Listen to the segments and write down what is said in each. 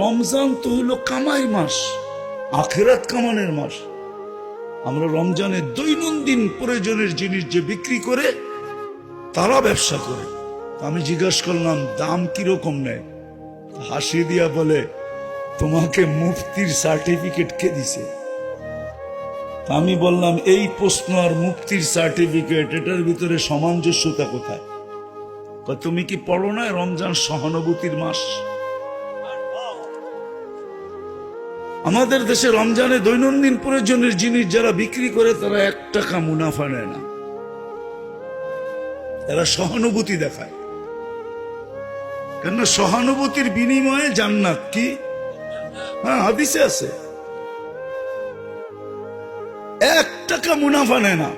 রমজান তো হলো কামাই মাস, আখেরাত কামানের মাস। আমরা রমজানে দৈনন্দিন প্রয়োজনের জিনিস যে বিক্রি করে তারা ব্যবসা করে। আমি জিজ্ঞাসা করলাম দাম কিরকম নেয়, হাসি দিয়া বলে তোমাকে মুফতির সার্টিফিকেট কে দিছে? আমি বললাম এই প্রশ্ন আর মুফতির সার্টিফিকেট এটার ভিতরে সামঞ্জস্যতা কোথায়? তুমি কি পড়ো না রমজান সহানুভূতির মাস? আমাদের দেশে রমজানে দৈনন্দিন প্রয়োজনের জিনিস যারা বিক্রি করে তারা 1 টাকা মুনাফা নেয় না, এরা সহানুভূতি দেখায়। কেন? সহানুভূতির বিনিময়ে জান্নাত। কি? হ্যাঁ, হাদিসে আছে 1 টাকা মুনাফা নেয় না।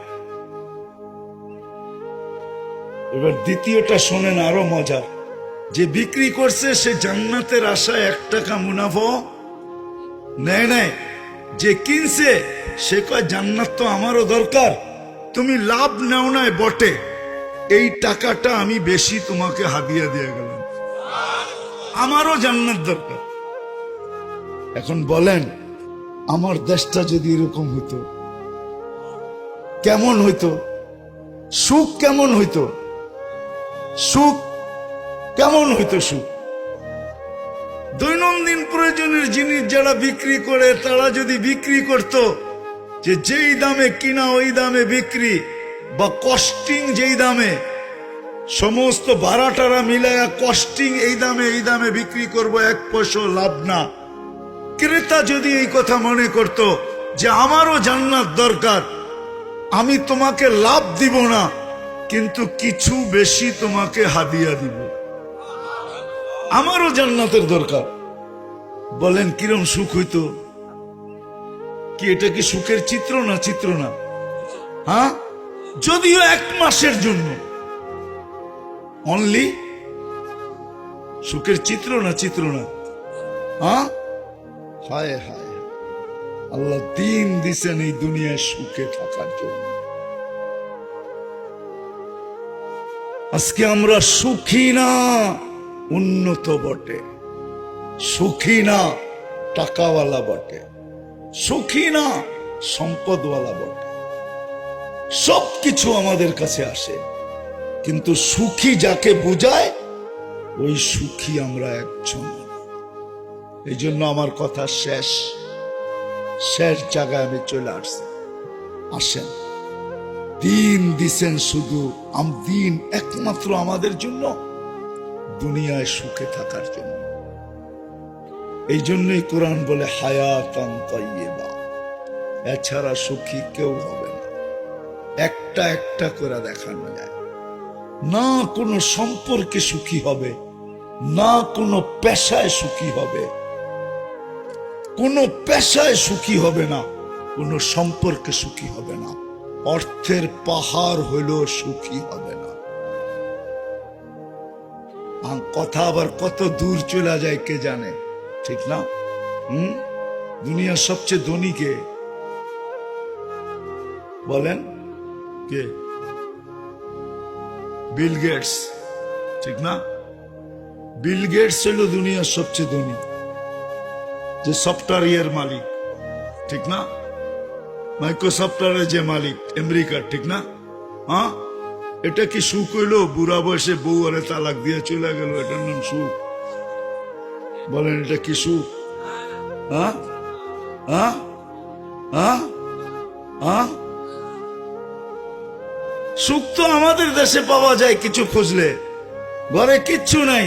এবার দ্বিতীয়টা শোনেন, আরো মজা। যে বিক্রি করছে সে জান্নাতের আশায় 1 টাকা মুনাফা নেয় নাই। যে কিনছে সে কয় জান্নাত তো আমারও দরকার, তুমি লাভ নাও নাই বটে, এই টাকাটা আমি বেশি তোমাকে হাদিয়া দিয়ে গেলাম, আমারও জান্নাত দরকার। এখন বলেন আমার দেশটা যদি এরকম হইতো কেমন হইতো? সুখ কেমন হইতো? সুখ কেমন হইতো? সুখ দৈনন্দিন প্রয়োজনের জিনিস যারা বিক্রি করে তারা যদি বিক্রি করত যে যেই দামে কিনা ওই দামে বিক্রি, বা কস্টিং যেই দামে, সমস্ত ভাড়াটারা মিলায়া কস্টিং এই দামে বিক্রি করব, 1 পয়সা লাভ না। ক্রেতা যদি এই কথা মনে করত যে আমারও জান্নাত দরকার, আমি তোমাকে লাভ দিব না কিন্তু কিছু বেশি তোমাকে হাদিয়া দিব, আমারও জান্নাতের দরকার, বলেন কিরম সুখ হইতো? কি এটা কি সুখের চিত্র না? চিত্র না? হ্যাঁ, যদিও 1 মাসের জন্য অনলি। সুখের চিত্র না? চিত্র না? হ্যাঁ, হায় হায়, আল্লাহ দিন দিছেন এই দুনিয়ায় সুখে থাকার জন্য। আজকে আমরা সুখী না, উন্নত বটে, সুখী না টাকাওয়ালা বটে, সুখী না সম্পদওয়ালা বটে, সবকিছু আমাদের কাছে আসে, কিন্তু সুখী যাকে বোঝায় ওই সুখী আমরা একজন। এই জন্য আমার কথা শেষ জায়গায় আমি চলে আসছি। আসেন, দিন দিছেন শুধু দিন একমাত্র আমাদের জন্য, দুনিয়ায় সুখে থাকার জন্য। এই জন্যই কোরআন বলে হায়াতান তাইয়্যিবা, এছাড়া সুখী কেউ হবে না। একটা একটা করে দেখানো যায় না। কোনো সম্পর্কে সুখী হবে না, কোনো পেশায় সুখী হবে, কোনো পেশায় সুখী হবে না, কোনো সম্পর্কে সুখী হবে না, অর্থের পাহাড় হইলেও সুখী হবে না। কথা আবার কত দূর চলে যায় কে জানে, ঠিক না? দুনিয়ার সবচেয়ে ধনী কে বলেন? কে? বিল গেটস, ঠিক না? বিল গেটস হইল দুনিয়ার সবচেয়ে ধনী, যে সফটওয়্যার মালিক, ঠিক না? মাইক্রোসফটওয়্যারের যে মালিক আমেরিকার, ঠিক না? হ্যাঁ, এটা কি সুখ হইল? বুড়া বয়সে বউ আরে তালাক দিয়ে চলে গেল, এটার নাম সুখ? বলেন এটা কি সুখ? হ্যাঁ হ্যাঁ হ্যাঁ হ্যাঁ, সুখ তো আমাদের দেশে পাওয়া যায় কিছু খুঁজলে। ঘরে কিচ্ছু নাই,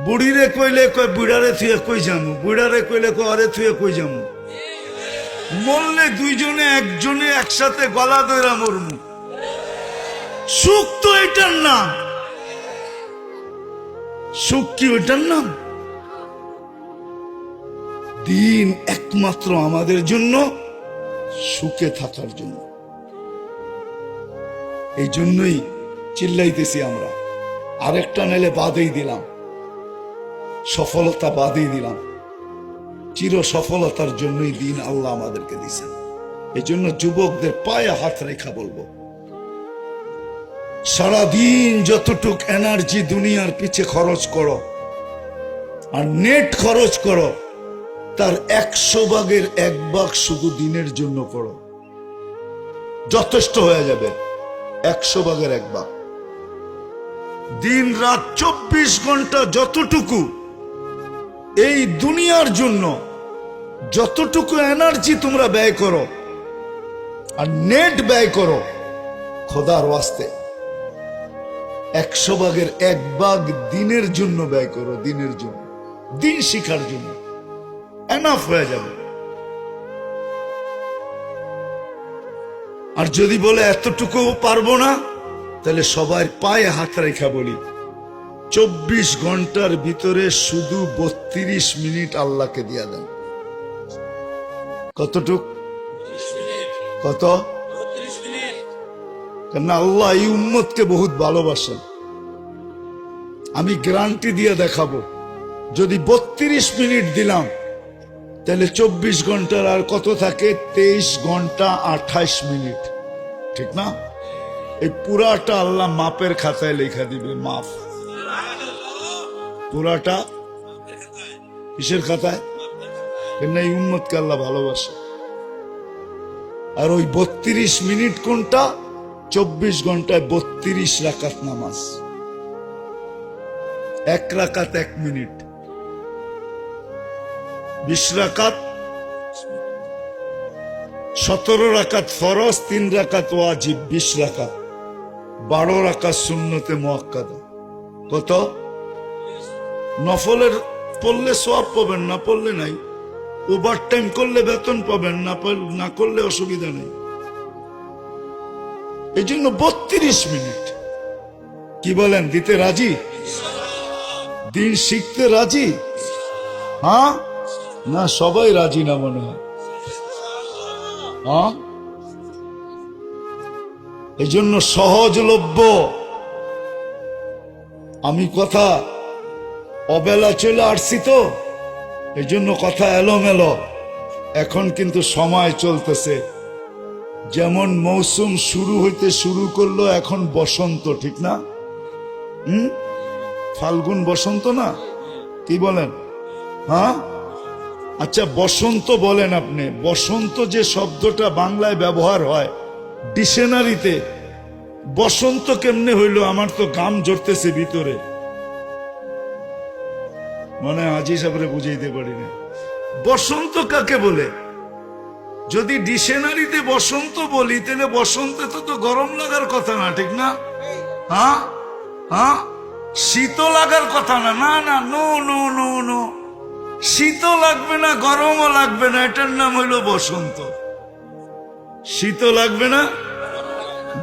বুড়িরে কইলে কই বুড়ারে থুয়ে কই যামু, বুড়ারে কইলে কই আরে থুয়ে কই যামু, মরলে দুইজনে একজনে একসাথে গলা ধরা মরমু। সুখ তো এটার নাম? সুখ কি ওইটার নাম? দিন একমাত্র আমাদের জন্য, সুখে থাকার জন্য। এই জন্যই চিল্লাইতেছি আমরা। আরেকটা নেলে বাদেই দিলাম, সফলতা বাদেই দিলাম, চির সফলতার জন্যই দিন আল্লাহ আমাদেরকে দিয়েছেন। এই জন্য যুবকদের পায়ে হাত রেখা বলবো, সারাদিন যতটুক এনার্জি দুনিয়ার পিছে খরচ করো, আর নেট খরচ করো, তার 100 ভাগের 1 ভাগ শুধু দিনের জন্য করো, যথেষ্ট হয়ে যাবে। 100 ভাগের 1 ভাগ। দিন রাত 24 ঘন্টা যতটুকু এই দুনিয়ার জন্য যতটুকু এনার্জি তোমরা ব্যয় করো আর নেট ব্যয় করো খোদার ওয়াস্তে, 100 ভাগের 1 ভাগ দিনের জন্য ব্যয় করো, দিনের জন্য, দিন শিখার জন্য, এনাফ হয়ে যাবে। আর যদি বলে এতটুকু পারবো না, তাহলে সবার পায়ে হাত রেখা বলি 24 ঘন্টার ভিতরে শুধু 32 মিনিট আল্লাহকে দিয়া দেন। কতটুক? কত? কেন আল্লাহ এই উম্মতকে বহুত ভালোবাসেন। আমি গ্যারান্টি দিয়ে দেখাবো, যদি 32 মিনিট দিলাম তাহলে 24 ঘন্টার আর কত থাকে? 23 ঘন্টা 28 মিনিট, ঠিক না? এই পুরাটা আল্লাহ মাপের খাতায় লেখা দিবে, মাপ পুরাটা। কিসের খাতায়? কেন এই উম্মতকে আল্লাহ ভালোবাসে। আর ওই 32 মিনিট কোনটা? 24 ঘন্টায় 32 রাকাত নামাজ, 1 রাকাত 1 মিনিট, 20 রাকাত, 17 রাকাত ফরজ, 3 রাকাত ওয়াজিব, 20 রাকাত, 12 রাকাত সুন্নতে মুআক্কাদা। কত? নফলের পড়লে সওয়াব পাবেন, না পড়লে নাই। ওভার টাইম করলে বেতন পাবেন, না করলে অসুবিধা নেই। এই জন্য 32 মিনিট। কি বলেন, দিতে রাজি? দিন শিখতে রাজি? হ্যাঁ না সবাই রাজি না মনে হয়। হ্যাঁ, এই জন্য সহজলভ্য। আমি কথা অবেলা চলে আসছি তো, এই জন্য কথা এলোমেলো। এখন কিন্তু সময় চলতেছে, যেমন মৌসুম শুরু হইতে শুরু করলো, এখন বসন্ত, ঠিক না? ফাল্গুন বসন্ত না? কি বলেন? হ্যাঁ, আচ্ছা বসন্ত বলেন আপনি। বসন্ত যে শব্দটা বাংলায় ব্যবহার হয় ডিকশনারিতে, বসন্ত কেমনে হইল? আমার তো গাম জড়তেছে ভিতরে, মনে হয় আজি সাহেবরে বুঝাইতে পারি না। বসন্ত কাকে বলে? যদি ডিকশনারিতে বসন্ত বলি, তাহলে বসন্তে তো গরম লাগার কথা না, ঠিক না? হ্যাঁ হ্যাঁ, শীত লাগার কথা না। না না, নো নো নো নো, শীতও লাগবে না, গরমও লাগবে না, এটার নাম হইল বসন্ত। শীতও লাগবে না,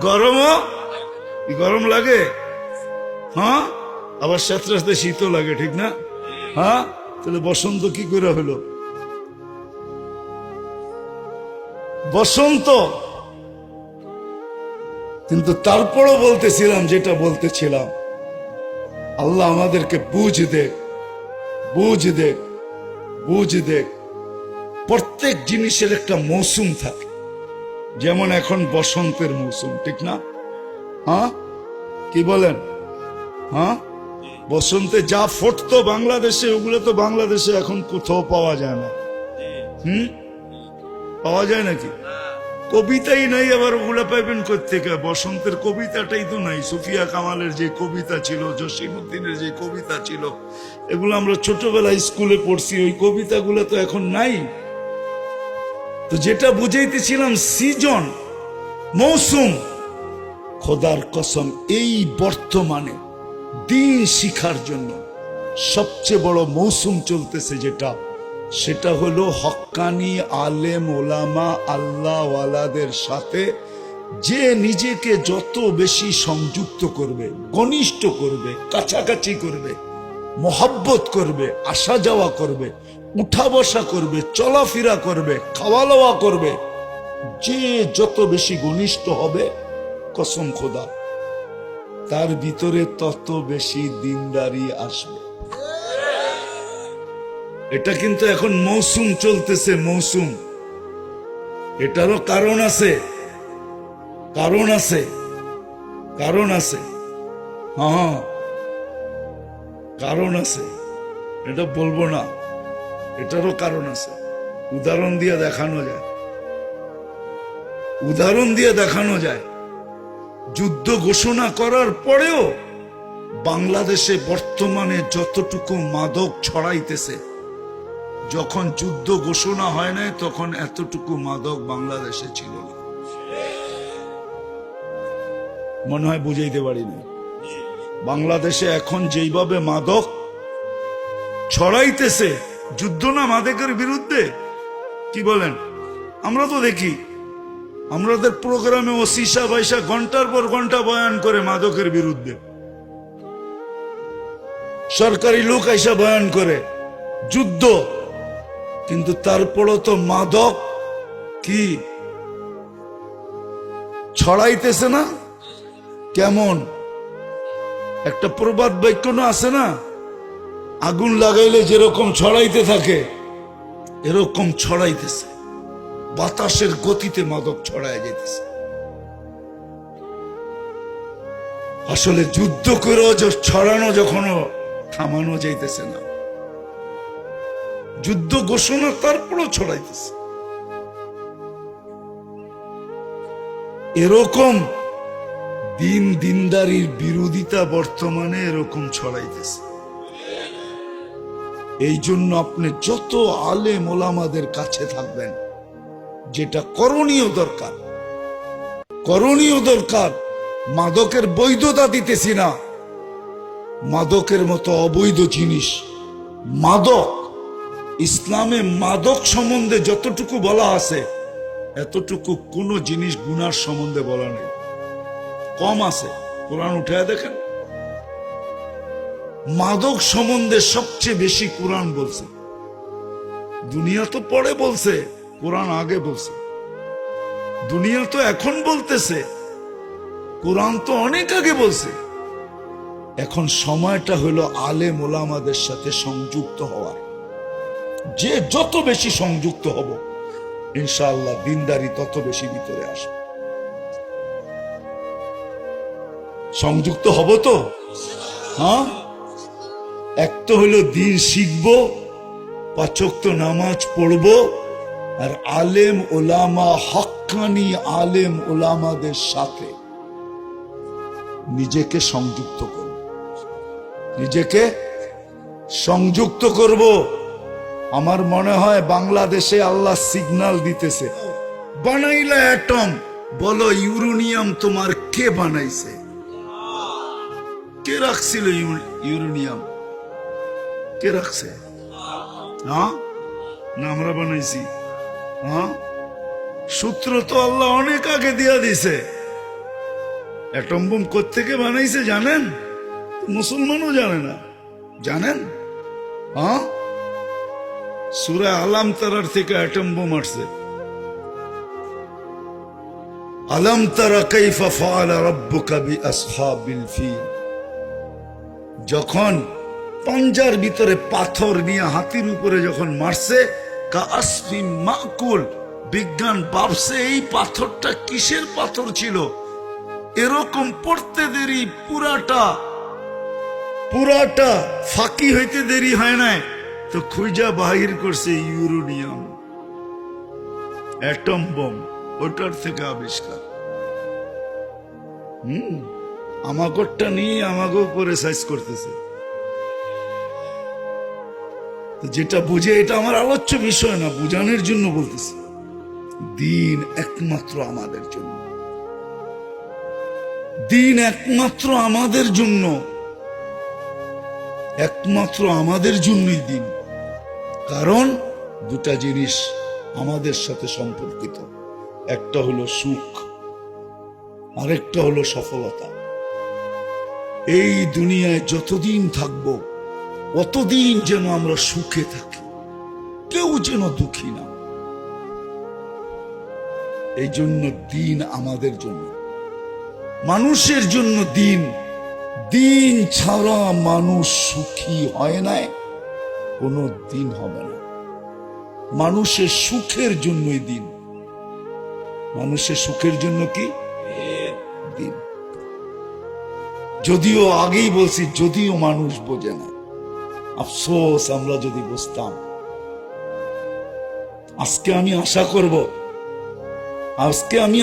গরমও, গরম লাগে, হ্যাঁ, আবার সাথে শীতও লাগে, ঠিক না? হ্যাঁ, তাহলে বসন্ত কি করে হলো? বসন্ত। কিন্তু তারপরও বলতেছিলাম যেটা বলতেছিলাম, আল্লাহ আমাদেরকে বুঝ দেখ, বুঝ দেখ, বুঝ দেখ। প্রত্যেক জিনিসের একটা মৌসুম থাকে, যেমন এখন বসন্তের মৌসুম, ঠিক না? হ্যাঁ, কি বলেন? হ্যাঁ, বসন্তে যা ফুটতো বাংলাদেশে, ওগুলো তো বাংলাদেশে এখন কোথাও পাওয়া যায় না। পাওয়া যায় নাকি? কবিতাই নাই, আবার ওগুলা পাইবেন কোত্থেকে? বসন্তের কবিতাটাই তো নাই। সুফিয়া কামালের যে কবিতা ছিল, জসিমউদ্দিনের যে কবিতা ছিল, এগুলো আমরা ছোটবেলায় স্কুলে পড়ছি, ওই কবিতাগুলো তো এখন নাই। তো যেটা বুঝাইতেছিলাম, সিজন, মৌসুম, খোদার কসম এই বর্তমানে দিন শিখার জন্য সবচেয়ে বড় মৌসুম চলতেছে যেটা, সেটা হলো হক্কানি আলেম ওলামা আল্লাহওয়ালাদের সাথে যে নিজেকে যত বেশি সংযুক্ত করবে, ঘনিষ্ঠ করবে, কাছাকাছি করবে, মোহাব্বত করবে, আসা যাওয়া করবে, উঠা বসা করবে, চলাফেরা করবে, খাওয়া দাওয়া করবে, যে যত বেশি ঘনিষ্ঠ হবে, কসম খোদা, তার ভিতরে তত বেশি দিনদারি আসবে। এটা কিন্তু এখন মৌসুম চলতেছে, মৌসুম। এটারও কারণ আছে, কারণ আছে, কারণ আছে, হ্যাঁ কারণ আছে। এটা বলবো না, এটারও কারণ আছে, উদাহরণ দিয়ে দেখানো যায়। উদাহরণ দিয়ে দেখানো যায়। যুদ্ধ ঘোষণা করার পরেও বাংলাদেশে বর্তমানে যতটুকু মাদক ছড়াইতেছে, যখন যুদ্ধ ঘোষণা হয় নাই তখন এতটুকু মাদক বাংলাদেশে ছিল না। মনে হয় বুঝাইতে পারি না। বাংলাদেশে এখন যেইভাবে মাদক ছড়াইতেছে, যুদ্ধ না মাদকের বিরুদ্ধে, কি বলেন? আমরা তো দেখি আমাদের প্রোগ্রামে ওসিসা বাইসা ঘন্টার পর ঘন্টা বয়ান করে মাদকের বিরুদ্ধে, সরকারি লোক আইসা বয়ান করে যুদ্ধ, কিন্তু তারপরও তো মাদক কি ছড়াইতেছে না? কেমন একটা প্রবাদ বাক্য না আছে না, আগুন লাগাইলে যেরকম ছড়াইতে থাকে এরকম ছড়াইতেছে, বাতাসের গতিতে মাদক ছড়ায় যেতেছে। আসলে যুদ্ধ করেও ছড়ানো যখনও থামানো যাইতেছে না, যুদ্ধ ঘোষণা তারপরও ছড়াইতেছে। এরকম দিন দিনদারির বিরোধিতা বর্তমানে এরকম ছড়াইতেছে। এই জন্য আপনি যত আলেম ওলামাদের কাছে থাকবেন, যেটা করণীয় দরকার, করণীয় দরকার। মাদকের বৈধতা দিতেছি না, মাদকের মতো অবৈধ জিনিস, মাদক, ইসলামে মাদক সম্বন্ধে যতটুকু বলা আছে এতটুকু কোন জিনিস গুনার সম্বন্ধে বলা নেই, কম আছে। কোরআন উঠায় দেখেন, মাদক সম্বন্ধে সবচেয়ে বেশি কোরআন বলছে। দুনিয়া তো পরে বলছে, কোরআন আগে বলছে। দুনিয়া তো এখন বলতেছে, কোরআন তো অনেক আগে বলছে। এখন সময়টা হলো আলেম ওলামাদের সাথে সংযুক্ত হওয়ার। যে যত বেশি সংযুক্ত হব ইনশাআল্লাহ দিনদারি তত বেশি ভিতরে আসবে। সংযুক্ত হব তো, হ্যাঁ। এক তো হলো দিন শিখবো, 5 ওয়াক্ত নামাজ পড়বো, আর আলেম ওলামা, হক্কানি আলেম ওলামাদের সাথে নিজেকে সংযুক্ত করব, নিজেকে সংযুক্ত করব। আমার মনে হয় বাংলাদেশে আল্লাহ সিগন্যাল দিতেছে, বানাইলা অ্যাটম, বলো ইউরেনিয়াম তোমার কে বানাইছে? কে রাখছিল ইউরেনিয়াম? কে রাখছে? হ্যাঁ, না আমরা বানাইছি? হ্যাঁ, সূত্র তো আল্লাহ অনেক আগে দিয়া দিছে। অ্যাটম বোম কোত্থেকে বানাইছে জানেন? মুসলমানও জানে না, জানেন? হ্যাঁ, সূরা আলাম তারার থেকে অ্যাটম বোম আসছে। আলাম তারা কাইফা ফাআলা রাব্বুকা বিআসহাবিল ফিল। যখন পাঞ্জার ভিতরে পাথর নিয়ে হাতির উপরে যখন মারছে, কাআসফিন মাকুল, বিজ্ঞান ভাবছে এই পাথরটা কিসের পাথর ছিল। এরকম পড়তে দেরি, পুরাটা ফাঁকি হইতে দেরি হয় নাই তো খুঁজা বাহির করছে ইউরেনিয়াম, অ্যাটম বোম, ওটার থেকে আবিষ্কার। আমাগরটা নিয়ে আমাকে উপরে সাইজ করতেছে। যেটা বুঝে, এটা আমার আলোচ্য বিষয় না, বুঝানোর জন্য বলতেছি। দিন একমাত্র আমাদের জন্য, দিন একমাত্র আমাদের জন্য, একমাত্র আমাদের জন্যই দিন। কারণ দুটা জিনিস আমাদের সাথে সম্পর্কিত, একটা হলো সুখ, আরেকটা হলো সফলতা। এই দুনিয়ায় যতদিন থাকব অতদিন যেন আমরা সুখে থাকি, কেউ যেন দুঃখী না। এই জন্য দিন আমাদের জন্য, মানুষের জন্য দিন। দিন ছাড়া মানুষ সুখী হয় না, কোনো দিন হবে না। মানুষের সুখের জন্যই দিন, মানুষের সুখের জন্য কি দিন। যদিও আগেই বলছি, যদিও মানুষ বোঝে না, আফসোস আমরা যদি বুঝতাম। আজকে আমি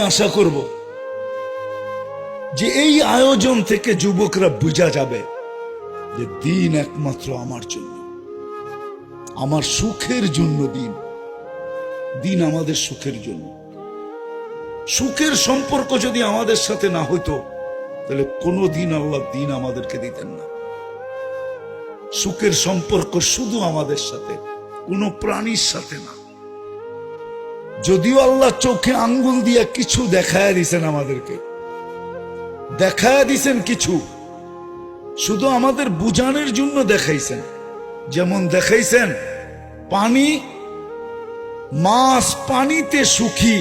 আশা করব যে এই আয়োজন থেকে যুবকরা বুঝা যাবে যে দিন একমাত্র আমার জন্য, আমার সুখের জন্য। দিন আমাদের সুখের জন্য। সুখের সম্পর্ক যদি আমাদের সাথে না হইতো তাহলে কোনোদিন আল্লাহ দিন আমাদেরকে দিতেন না। সুখের সম্পর্ক শুধু আমাদের সাথে, কোনো প্রাণীর সাথে না। যদিও আল্লাহ চোখে আঙ্গুল দিয়া কিছু দেখায়া দিছেন, আমাদেরকে দেখায়া দিছেন কিছু, শুধু আমাদের বুঝানোর জন্য দেখাইছেন। যেমন দেখাইছেন পানি, মাছ পানিতে সুখী,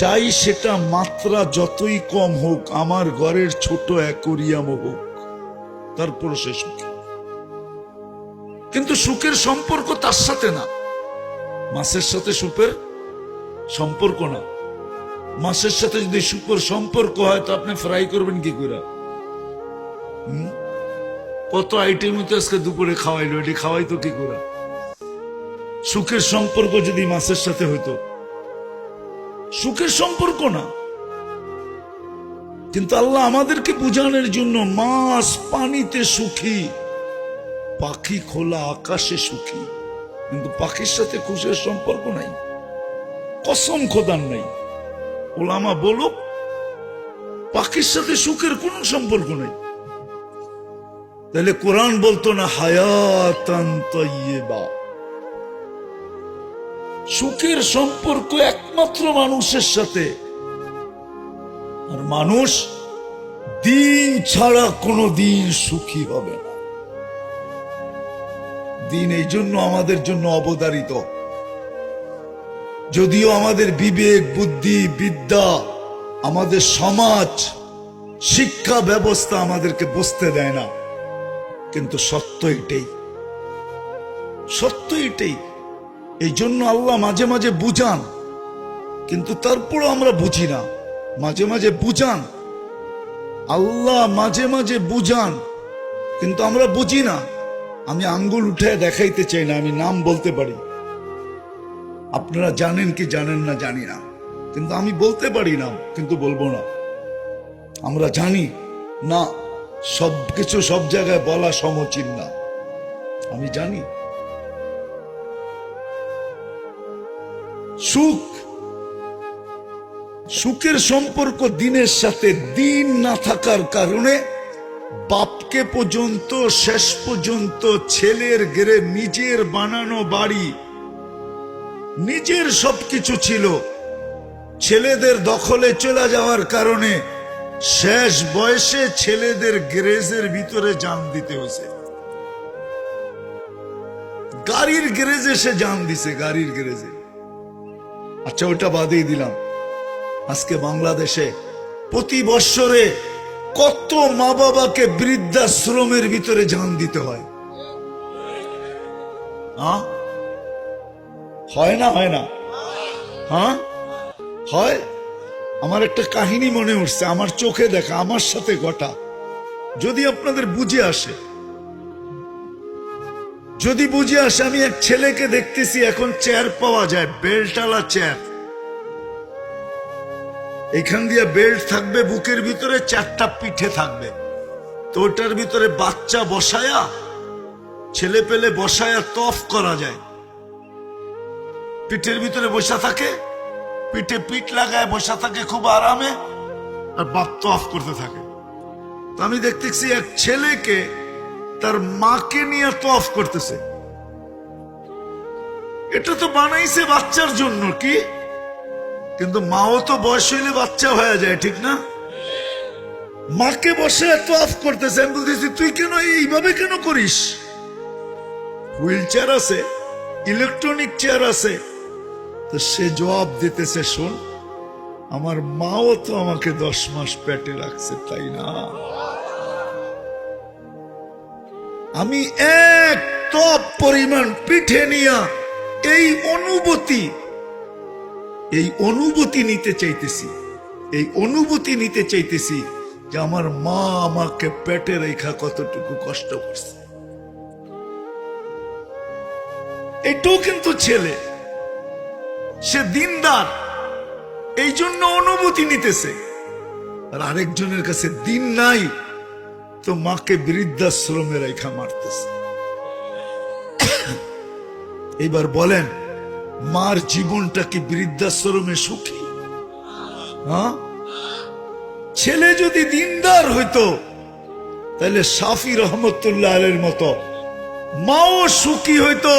চাই সেটা মাত্রা যতই কম হোক, আমার ঘরের ছোট অ্যাকোরিয়াম হোক, তারপর সে সুখী। কিন্তু সুখের সম্পর্ক তার সাথে না, মাছের সাথে সুখের সম্পর্ক না। মাছের সাথে যদি সুখের সম্পর্ক হয় তো আপনি ফ্রাই করবেন কি করে? কত আইটেম তো আজকে দুপুরে খাওয়াইলো, এটি খাওয়াইতো কি করে? সুখের সম্পর্ক যদি মাছের সাথে হইতো, সুখের সম্পর্ক না। কিন্তু আল্লাহ আমাদেরকে বুঝানোর জন্য মাছ পানিতে সুখী, পাখি খোলা আকাশে সুখী, কিন্তু পাখির সাথে খুশির সম্পর্ক নাই, কসম খোদার নাই। ওলামা বলো পাখির সাথে সুখের কোনো সম্পর্ক নাই। তাহলে কোরআন বলতো না হায়াতান তাইয়্যিবা? সুখের সম্পর্ক একমাত্র মানুষের সাথে, আর মানুষ দিন ছাড়া কোনো দিন সুখী হবে না। দিন এই জন্য আমাদের জন্য অবধারিত। যদিও আমাদের বিবেক, বুদ্ধি, বিদ্যা, আমাদের সমাজ, শিক্ষা ব্যবস্থা আমাদেরকে বুঝতে দেয় না, কিন্তু সত্য এটাই। এই জন্য আল্লাহ মাঝে মাঝে বুঝান, কিন্তু তারপরও আমরা বুঝি না। মাঝে মাঝে বুঝান আল্লাহ, মাঝে মাঝে বুঝান, কিন্তু আমরা বুঝি না। আমি আঙ্গুল উঠে দেখাইতে চাই না, আমি নাম বলতে পারি। আপনারা জানেন কি জানেন না জানি না, কিন্তু আমি বলতে পারি না, কিন্তু বলবো না। আমরা জানি না সবকিছু সব জায়গায় বলা সমীচীন না, আমি জানি। সুখের সম্পর্ক দিনের সাথে, দিন না থাকার কারণে বাপকে পর্যন্ত শেষ পর্যন্ত ছেলের ঘরে নিজের বানানো বাড়ি, নিজের সবকিছু ছিল, ছেলেদের দখলে চলে যাওয়ার কারণে শেষ বয়সে ছেলেদের গ্যারেজের ভিতরে জান দিতে হয়েছে। গাড়ির গ্যারেজে সে জান দিছে, গাড়ির গ্যারেজে। আচ্ছা ওটা বাদেই দিলাম। আজকে বাংলাদেশে প্রতি বৎসরে কত মা বাবাকে বৃদ্ধাশ্রমের ভিতরে জান দিতে হয়? হয় না? হ্যাঁ হয়। আমার একটা কাহিনী মনে উঠছে, আমার চোখে দেখা, আমার সাথে ঘটা। যদি আপনাদের বুঝে আসে, আমি এক ছেলেকে দেখতেছি, এখন চেয়ার পাওয়া যায়, বেল্টওয়ালা চেয়ার। এখান দিয়ে বেল্ট থাকবে, বুকের ভিতরে 4টা পিঠে থাকবে, তো ওটার ভিতরে বাচ্চা বসায়া, ছেলে পেলে বসায়া তফ করা যায়। পিঠের ভিতরে বসা থাকে, পিঠে পিঠ লাগায় বসা থাকে খুব আরামে, আর বাপ তফ করতে থাকে। তো আমি দেখতেছি এক ছেলেকে তার মাকে নিয়ে তফ করতেছে। এটা তো বানাইছে বাচ্চার জন্য, কি? কিন্তু মাও তো বয়স হইলে বাচ্চা হয়ে যায়, ঠিক না? মাকে বসে তফ করতেছে। আমি বলতেছি তুই কেন এইভাবে কেন করিস? হুইল চেয়ার আছে, ইলেকট্রনিক চেয়ার আছে। তো সে জবাব দিতেছে, শোন, আমার মাও তো আমাকে 10 মাস পেটে রাখছে, তাই না? আমি এক তপ পরিমাণ পিঠে নিয়া এই অনুভূতি নিতে চাইতেছি, যে আমার মা আমাকে পেটে রেখা কতটুকু কষ্ট করছে। এটাও কিন্তু ছেলে, সে দিনদার, এই জন্য অনুমতি নিতেছে। আর আরেকজনের কাছে দিন নাই, তো মাকে বৃদ্ধাশ্রমে রেখা মারতেছে। এবার বলেন, মার জীবনটা কি বৃদ্ধাশ্রমে সুখী? হ্যাঁ, ছেলে যদি দিনদার হইতো তাহলে শাফি রহমতুল্লাহ আলাইহির মতো মাও সুখী হইতো।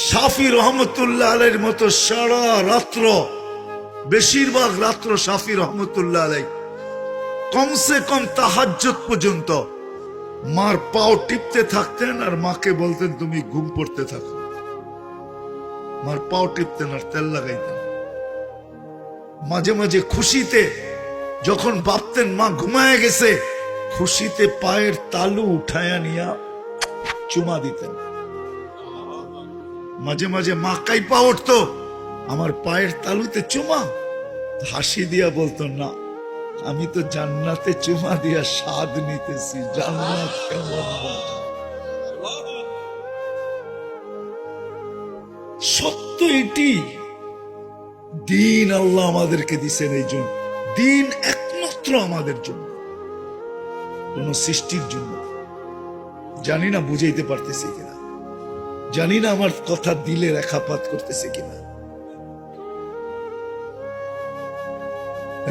শাফি রহমতুল্লাহ আলাইহির মতো সারা রাত্র, বেশিরভাগ রাত্র শাফি রহমতুল্লাহ আলাইহি কমসে কম তাহাজ্জুদ পর্যন্ত মার পাও টিপতে থাকতেন আর মাকে বলতেন তুমি ঘুম পড়তে থাকো। মার পাও টিপতেন আর তেল লাগাইতেন। মাঝে মাঝে খুশিতে যখন ভাবতেন মা ঘুমায় গেছে, খুশিতে পায়ের তালু উঠায়া নিয়া চুমা দিতেন। মাঝে মাঝে মা কাইপা উঠতো, আমার পায়ের তালুতে চুমা, হাসি দিয়া বলতো না, আমি তো জান্নাতে চুমা দিয়া স্বাদ নিতেছি, জান্নাত কেমন মজা। সত্য এটি, দিন আল্লাহ আমাদেরকে দিছেন এই জন্য। দিন একমাত্র আমাদের জন্য, কোন সৃষ্টির জন্য। জানি না বুঝাইতে পারতেছি কিনা, জানি না আমার কথা দিলে রেখাপাত করতেছে কিনা।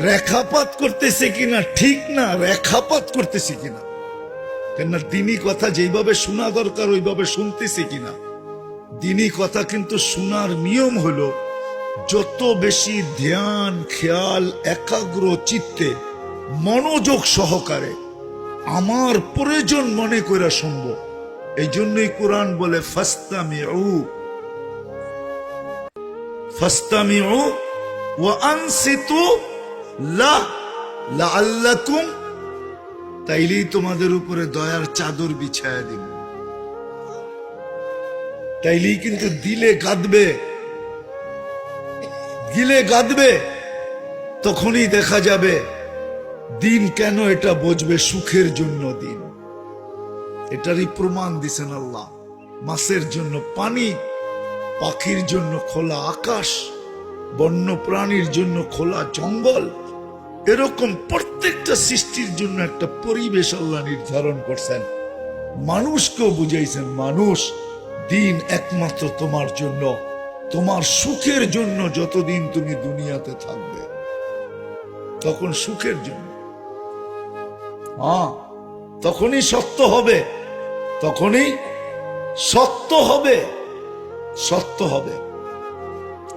রেখাপাত করতেছে কিনা ঠিক না, রেখাপাত করতেছি কিনা, কেননা দিনই কথা যেভাবে শোনা দরকার ওইভাবে শুনতেছি কিনা। দিনই কথা কিন্তু শোনার নিয়ম হলো যত বেশি ধ্যান, খেয়াল, একাগ্র চিত্তে মনোযোগ সহকারে আমার প্রয়োজন মনে করে শুনবো। এই জন্যই কোরআন বলে ফাস্তামিউ ওয়া আনসিতু লাআল্লাকুম, তাইলেই তোমাদের উপরে দয়ার চাদর বিছায়া দিব। তাইলেই কিন্তু দিলে গাঁদবে, গিলে গাঁদবে, তখনই দেখা যাবে দিন কেন এটা বুঝবে, সুখের জন্য দিন। এটারই প্রমাণ দিছেন আল্লাহ। মাছের জন্য পানি, পাখির জন্য খোলা আকাশ, বন্য প্রাণীর জন্য খোলা জঙ্গল, এরকম প্রত্যেকটা সৃষ্টির জন্য একটা পরিবেশ আল্লাহ নির্ধারণ করছেন। মানুষকেও বুঝাইছেন, মানুষ দিন একমাত্র তোমার জন্য, তোমার সুখের জন্য। যতদিন তুমি দুনিয়াতে থাকবে তখন সুখের জন্য। হ্যাঁ, তখনই সত্য হবে, তখনই সত্য হবে, সত্য হবে।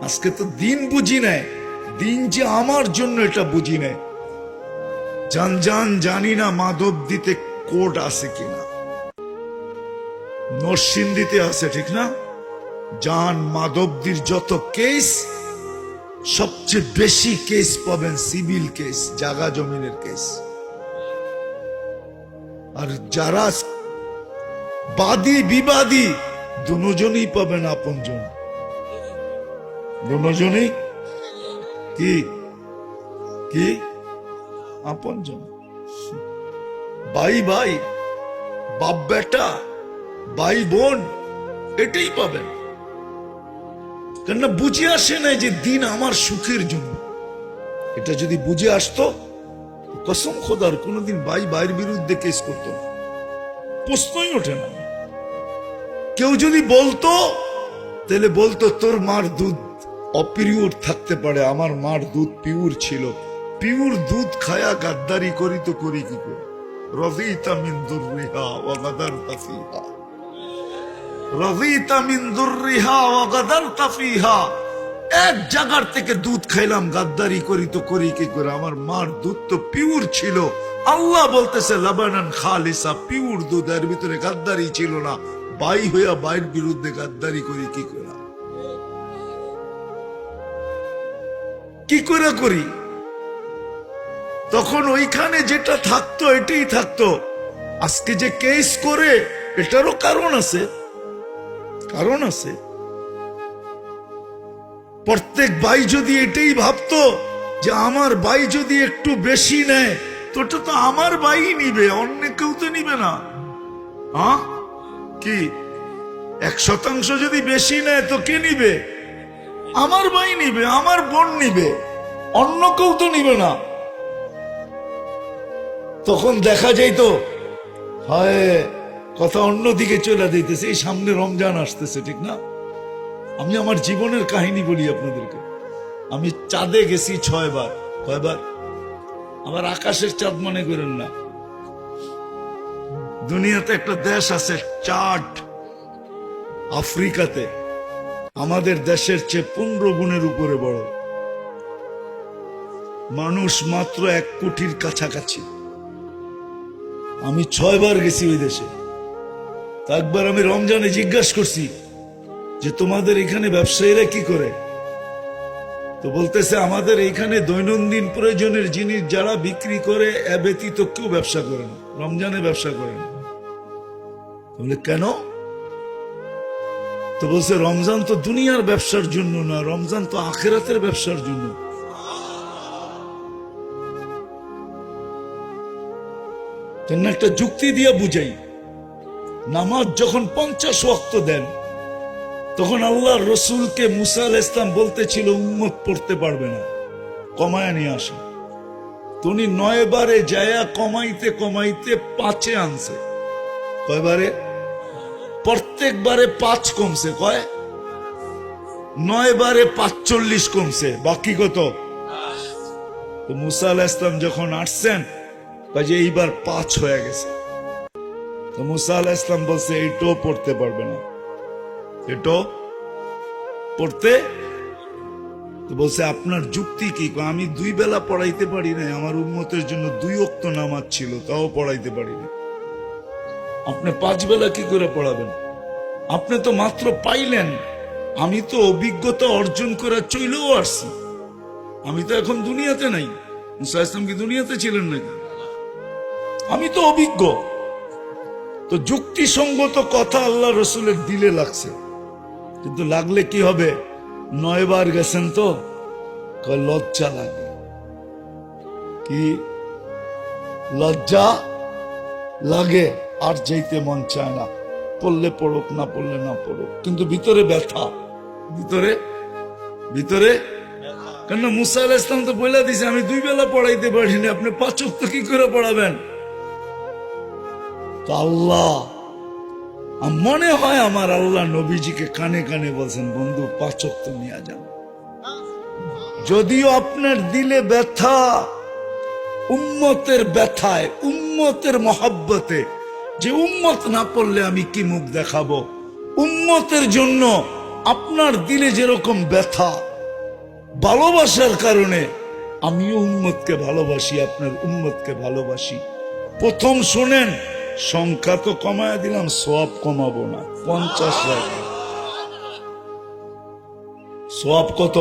আজকে তো দিন বুঝি নেয়, দিন যে আমার জন্য এটা বুঝি নেয়। জানি না মাধব দিতে কোর্ট আছে কিনা, নরসিংদীতে আছে, ঠিক না? জান মাধবদীর যত কেস, সবচেয়ে বেশি কেস পাবেন সিভিল কেস, জাগা জমিনের কেস। আর যারা বাদী বিবাদী দুজনই পাবেন আপনজন, দুজনই কি কি আপনজন। ভাই ভাই, বাপ বেটা, ভাই বোন, এটাই পাবেন। কেননা বুঝে আসে নাই যে দিন আমার সুখের জন্য। এটা যদি বুঝে আসতো, কসম খোদার কোনদিন ভাই ভাইয়ের বিরুদ্ধে কেস করতো না, প্রশ্নই ওঠে না। কেউ যদি বলতো, তাহলে বলতো তোর মার দুধ অপিওর থাকতে পারে, আমার মার দুধ পিওর ছিল। পিওর দুধ খায়া গাদ্দারি করি তো করি কি করে? রাযীতা মিন দুররিহা ওয়া গাদারতা ফিহা, রাযীতা মিন দুররিহা ওয়া গাদারতা ফিহা। এক জায়গার থেকে দুধ খাইলাম, গাদ্দারি করি তো করি কি করে? আমার মার দুধ তো পিওর ছিল। আল্লাহ বলতেছে লাবানান খালিসা, পিওর দুধ, এর ভিতরে গাদ্দারি ছিল না। ভাই হইয়া ভাইয়ের বিরুদ্ধে গাদ্দারি করি কি করে? কি করে করি? তখন ওইখানে যেটা থাকতো এটাই থাকতো। আজকে যে কেস করে, এটারও কারণ আছে, কারণ আছে। প্রত্যেক ভাই যদি এটাই ভাবতো যে আমার ভাই যদি একটু বেশি নেয়, তো ওটা তো আমার ভাই নিবে, অন্য কেউ তো নিবে না। হ্যাঁ, কি 1% যদি বেশি নেয় তো কে নিবে? আমার ভাই নিবে, আমার বোন নিবে, অন্য কেউ তো নিবে না। তখন দেখা যাইতো হয় কথা অন্যদিকে চলে যাইতেছে। এই সামনে রমজান আসতেছে, ঠিক না? আমি আমার জীবনের কাহিনী বলি আপনাদেরকে। আমি চাঁদে গেছি 6 বার। কয়বার? আবার আকাশের চাঁদ মনে করেন না। দুনিয়াতে একটা দেশ আছে চাঁদ, আফ্রিকাতে, আমাদের দেশের চেয়ে 15 গুণের উপরে বড়, মানুষ মাত্র 1 কোটির কাছাকাছি। আমি 6 বার গেছি ওই দেশে। তা একবার আমি রমজানে জিজ্ঞাসা করছি যে তোমাদের এখানে ব্যবসায়ীরা কি করে? তো বলতেছে আমাদের এখানে দৈনন্দিন প্রয়োজনের জিনিস যারা বিক্রি করে এ ব্যতীত কেউ ব্যবসা করে না, রমজানে ব্যবসা করে না। বলে কেন? তো বলছে রমজান তো দুনিয়ার ব্যবসার জন্য না, রমজান তো আখিরাতের ব্যবসার জন্য। একটা যুক্তি দিয়ে বুঝাই। নামাজ যখন 50 ওয়াক্ত দেন, তখন আল্লাহর রসুলকে মুসা আলাইহিস সালাম বলতেছিল উম্মত পড়তে পারবে না, কমায় নিয়ে আসে। তুমি 9 বারে যায়া কমাইতে কমাইতে 5-এ আনছে। কয়বারে? প্রত্যেকবারে 5 কমছে। কয়? 9 বারে 45 কমছে, বাকি কত? তো মুসা আলাইহিস সালাম যখন আসছেন, কাজে এইবার 5 হয়ে গেছে। তো মুসা আলাইহিস সালাম বলছে এইটাও পড়তে পারবে না, এটাও পড়তে। তো বলছে আপনার যুক্তি কি? আমি 2 বেলা পড়াইতে পারি না, আমার উম্মতের জন্য 2 ওয়াক্ত নামাজ ছিল, তাও পড়াইতে পারি না। আপনি 5 বেলা কি করে পড়াবেন? আপনি তো মাত্র পাইলেন, আমি তো অভিজ্ঞতা অর্জন করে চলেও আসছি। আমি তো এখন দুনিয়াতে নাই। মুসা আলাইহিস সালাম কি দুনিয়াতে ছিলেন নাকি? আমি তো অভিজ্ঞ। তো যুক্তিসঙ্গত কথা আল্লাহ রসুলের দিলে লাগছে, কিন্তু লাগলে কি হবে? 9 বার গেছেন তো লজ্জা লাগে। কি লজ্জা লাগে? আর যেতে মন চায় না। পড়লে পড়ুক, না পড়লে না পড়ুক, কিন্তু ভিতরে ব্যথা, ভিতরে ভিতরে। কেন মুসা আলাইহিস সালাম তো বলে দিছে আমি 2 বেলা পড়াইতে পারিনি, আপনি 5 ওয়াক্ত কি করে পড়াবেন? তো আল্লাহ, মনে হয় আমার আল্লাহ নবীজিকে কানে কানে বলছেন বন্ধু 5 ওয়াক্ত নিয়ে যান। যদিও আপনার দিলে ব্যথা, উম্মতের ব্যথায়, উম্মতের মহব্বতে, যে উম্মত না পড়লে আমি কি মুখ দেখাবো, উম্মতের জন্য আপনার দিলে যেরকম ব্যথা, ভালোবাসার কারণে আমিও উম্মতকে ভালোবাসি, আপনার উম্মতকে ভালোবাসি। প্রথম শুনেন, সংখ্যা তো কমায় দিলাম, সওয়াব কমাবো না, 50 রাখি। সওয়াব কত?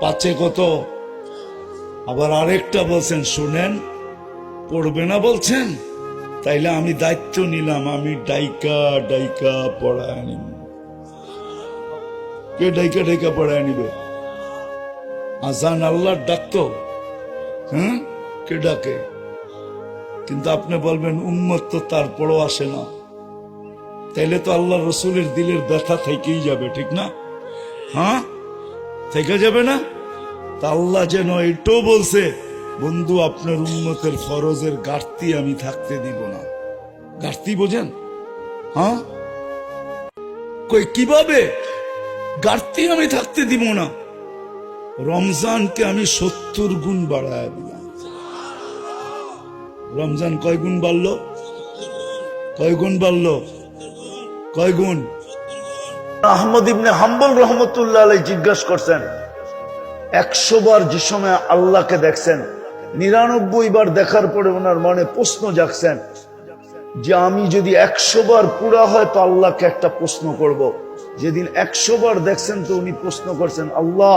5-এ কত? আবার আরেকটা বলছেন, শুনেন, পড়বে না বলছেন, তাইলে আমি দায়িত্ব নিলাম, আমি ডাইকা ডাইকা পড়ায় নিব। কে ডাইকা ডাইকা পড়ায় নিবে? আজান আল্লাহর ডাকতো, হ্যাঁ, কে ডাকে? কিন্তু আপনি বলবেন উম্মত তো তারপরও আসে না, তাইলে তো আল্লাহ রসুলের দিলের ব্যথা থেকেই যাবে, ঠিক না? হ্যাঁ, থেকে যাবে না? তা আল্লাহ যেন এটাও বলছে, বন্ধু আপনার উম্মতের ফরজের ঘাটতি আমি থাকতে দিব না। ঘাটতি বোঝেন? হ্যাঁ, কই কিভাবে ঘাটতি আমি থাকতে দিব না? রমজানকে আমি 70 গুণ বাড়ায় দিলাম। রমজান কয় গুণ বাড়লো? কয় গুণ বাড়লো? কয় গুণ? আহমদ ইবনে হাম্বল রহমতুল্লাহ আলাইহি জিজ্ঞাসা করছেন, 100 বার যে সময় আল্লাহকে দেখছেন, 99 বার দেখার পরে ওনার মনে প্রশ্ন জাগছেন যে আমি যদি 100 বার পুরা হয় তো আল্লাহকে একটা প্রশ্ন করব। যেদিন 100 বার দেখছেন তো উনি প্রশ্ন করছেন, আল্লাহ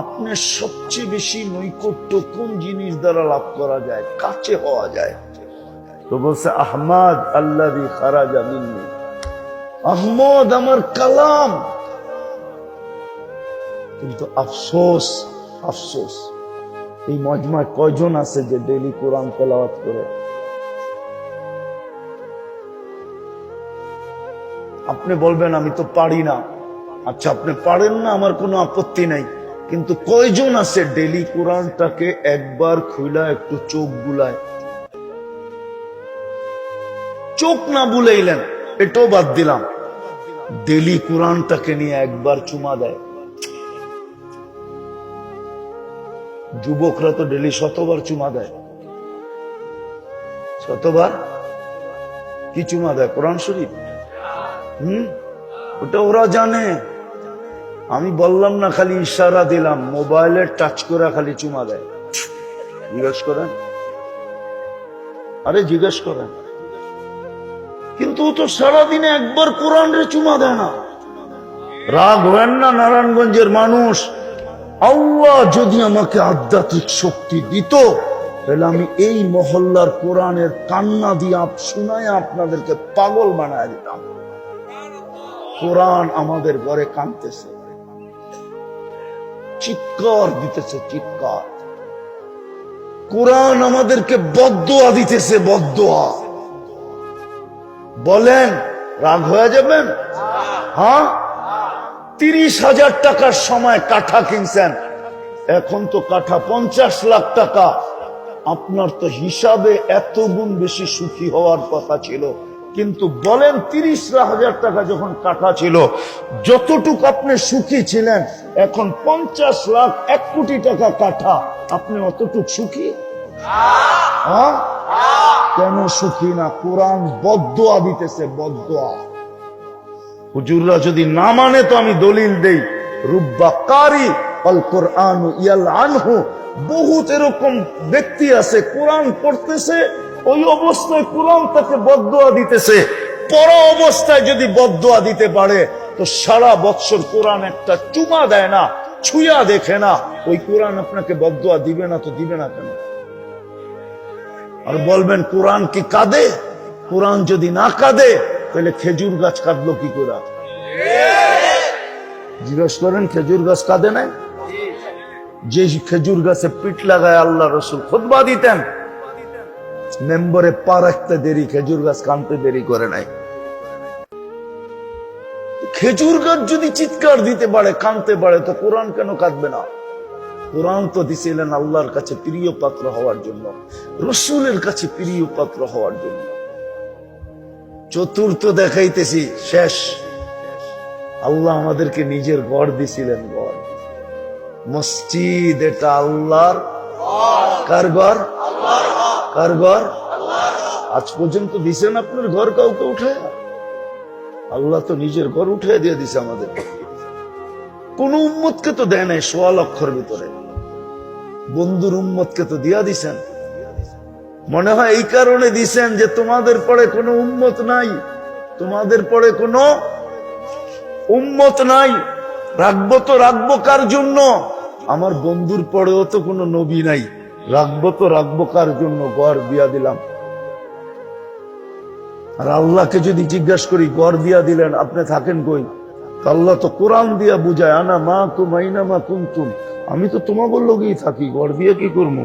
আপনার সবচেয়ে বেশি নৈকট্য কোন জিনিস দ্বারা লাভ করা যায়, কাছে হওয়া যায়? তো বলছে আহমদ আল্লাযী খারাজা মিন্নি, আহমদ আমার কালাম। কিন্তু আফসোস, আফসোস, এই মজমায় কয়জন আছে যে ডেইলি কোরআন তেলাওয়াত করে? আপনি বলবেন আমি তো পারি না। আচ্ছা, আপনি পারেন না, আমার কোনো আপত্তি নাই, কিন্তু কয়জন আছে ডেলি কোরআনটাকে একবার খুইলা একটু চোখ বুলায়? চোখ না বুলাইলেন এটাও বাদ দিলাম, ডেলি কোরআনটাকে নিয়ে একবার চুমা দেয়? যুবকরা তো ডেলি শতবার চুমা দেয়। শতবার কি চুমা দেয়? কোরআন শরীফ। ওটা ওরা জানে, আমি বললাম না, খালি ইশারা দিলাম। মোবাইলে টাচ করে খালি চুমা দেয়। জিজ্ঞেস করেন, আরে জিজ্ঞেস করেন। কিন্তু ও তো সারাদিনে একবার কোরআনের চুমা দেয় না। রাগ হবেন না নারায়ণগঞ্জের মানুষ, আল্লাহ যদি আমাকে আধ্যাত্মিক শক্তি দিত তাহলে আমি এই মহল্লার কোরআনের কান্না দিয়ে শোনায় আপনাদেরকে পাগল বানায় দিতাম। কোরআন আমাদের ঘরে কাঁদতেছে, চিৎকার দিতেছে, চিৎকার। কোরআন আমাদেরকে বদদোয়া দিতেছে, বদদোয়া। বলেন রাগ হয়ে যাবেন? হ্যাঁ, 30,000 টাকার সময় কাঠা কিনছেন, এখন তো কাঠা 50 লাখ টাকা। আপনার তো হিসাবে এত গুণ বেশি সুখী হওয়ার কথা ছিল, কিন্তু বলেন 30,000 টাকা যখন কাঠা ছিল, যতটুকু আপনি সুখী ছিলেন, এখন 50 লাখ 1 কোটি টাকা কাঠা, আপনি অতটুক সুখী? হ্যাঁ, কেন সুখী না? কোরআন বদদোয়া দিতেছে, বদদোয়া। হুজুররা যদি না মানে তো আমি দলিল দেই, রুব্বা কারি আল কোরআন ইয়াল আনহু। বহুত এরকম ব্যক্তি আছে কোরআন পড়তেছে, ওই অবস্থায় কোরআন তাকে বদদোয়া দিতেছে। পড়া অবস্থায় যদি বদদোয়া দিতে পারে তো সারা বছর কোরআন একটা চুমা দেয় না, ছুঁয়া দেখে না, ওই কোরআন আপনাকে বদদোয়া দিবে না? তো দিবে না কেন? আর বলবেন কোরআন কি কাঁদে? কোরআন যদি না কাঁদে তাহলে খেজুর গাছ কাঁদলো কি করে? জিজ্ঞেস করেন, খেজুর গাছ কাঁদে নাই? যে খেজুর গাছে পিঠ লাগায় আল্লাহ রসুল খুতবা দিতেন, মেম্বরে পা রাখতে দেরি, খেজুর গাছ কাঁদতে দেরি করে নাই। খেজুর গাছ যদি চিৎকার দিতে পারে, কাঁদতে পারে, তো কোরআন কেন কাঁদবে না? কোরআন তো দিছিলেন আল্লাহর কাছে প্রিয় পাত্র হওয়ার জন্য, রসুলের কাছে প্রিয় পাত্র হওয়ার জন্য। চতুর্থ দেখাইতেছি, শেষ। আল্লাহ আমাদেরকে নিজের ঘর দিছিলেন, ঘর, মসজিদ। এটা আল্লাহর। কার ঘর? কার ঘর? আজ পর্যন্ত দিছেন আপনার ঘর কাউকে উঠে? আল্লাহ তো নিজের ঘর উঠে দিয়ে দিছে আমাদের। কোন উম্মতকে তো দেয় নাই 1.25 লক্ষর ভিতরে। বন্ধুর উম্মতকে তো দিয়া দিছেন। মনে হয় এই কারণে দিছেন যে তোমাদের পরে কোনো উম্মত নাই, তোমাদের পরে কোনো উম্মত নাই। রাখবো তো রাখবো কার জন্য? আমার বন্ধুর পরেও তো কোনো নবী নাই, রাখবো তো রাখবো কার জন্য? ঘর দিয়া দিলাম। আর আল্লাহকে যদি জিজ্ঞাসা করি, ঘর দিয়া দিলেন, আপনি থাকেন কই? আল্লাহ তো কোরআন দিয়া বুঝায়, আনা মা কুমাইনা মা কুনতুম, আমি তো তোমাকে লগেই থাকি, ঘর দিয়ে কি করবো?